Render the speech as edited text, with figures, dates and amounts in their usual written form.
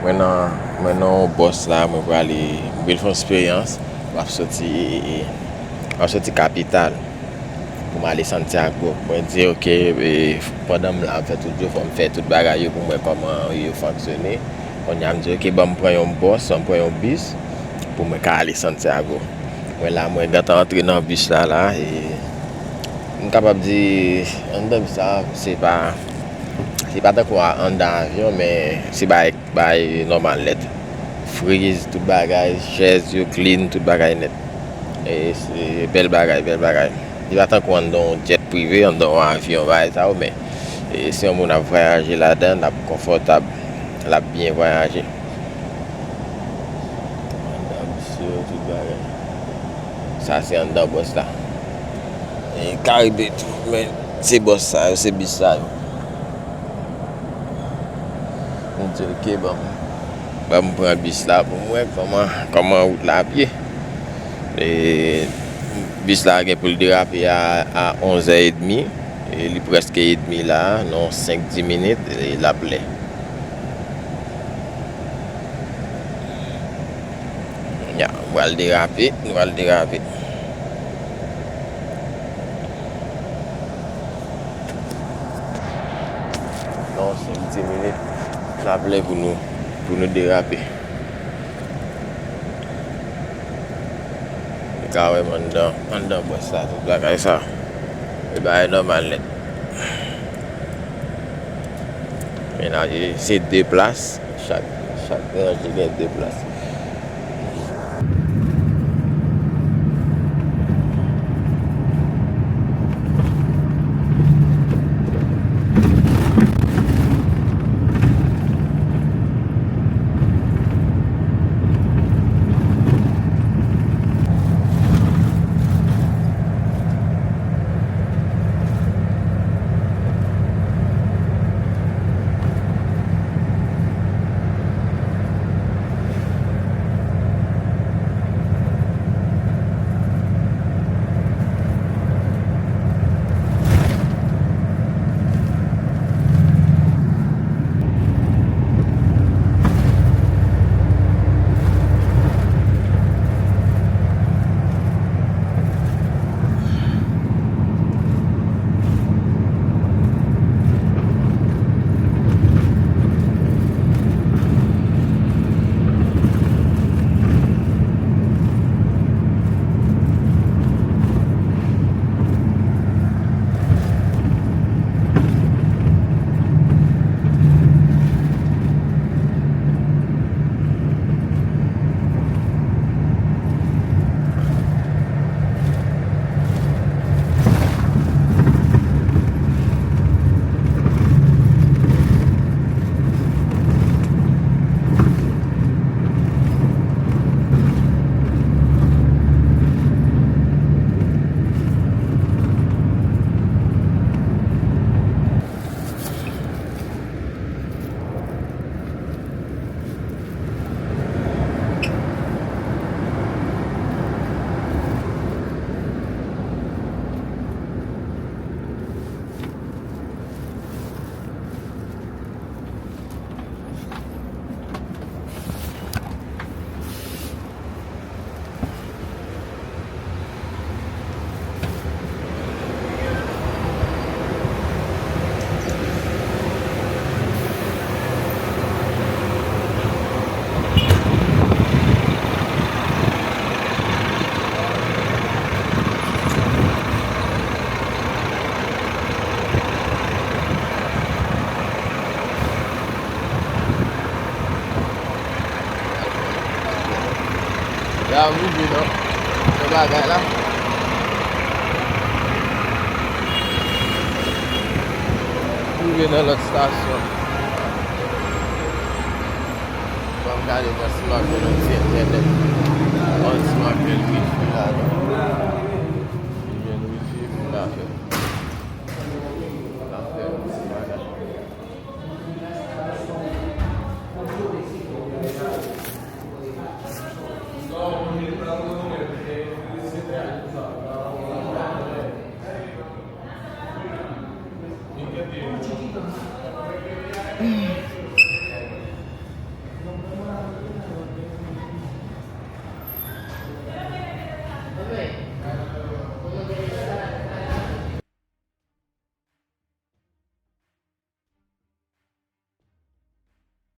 Mwen nan boss la, mwen pou ale mwen fon eksperyans, wap soti kapital pou mwen ale Santiago. Mwen di ok, pandan mwen la fè tout yo, fò mwen fè tout bagay yo pou mwen koman yo fonksyone. On yam di ok, mwen pren yon boss, mwen pren yon bis pou mwen ka ale Santiago. Mwen gata rentre nan bis la, mwen kapab di, an dan bis la, se pa tan kwa an dan avyon, men se bay normal let. Freeze, tout bagay, chaise yo clean, tout bagay net. Se bel bagay. Di ba tan kwa an don jet privé, an don avyon bay sa ou, men se yon moun ap voyaje la den, ap konfortab, ap bien voyaje. An dan bis yo, tout bagay. Sa se an dan boss la. Karibe tout, men se boss sa yo, se bis sa yo. Mwen di ok, mwen pren bis la pou mwen, koman route la piye. Bis la gen pou l derape a 11h30, li preske 30 la, non 5-10 minit, la ple. Ya, nou al derape. Non 5-10 minit. La ple pou nou derape. Kawè man dan boss sa, tout bagay sa. E bagay normal net. Men a se 2 plas, chak range gen 2 plas. Ya, mouvi nou. Se bagay la. Mouvi nou lot stasyon. Vam gade kwa smak nou ti internet. On smak el wifi la nou. Yen wifi pou la fe. La fe ou si bagay.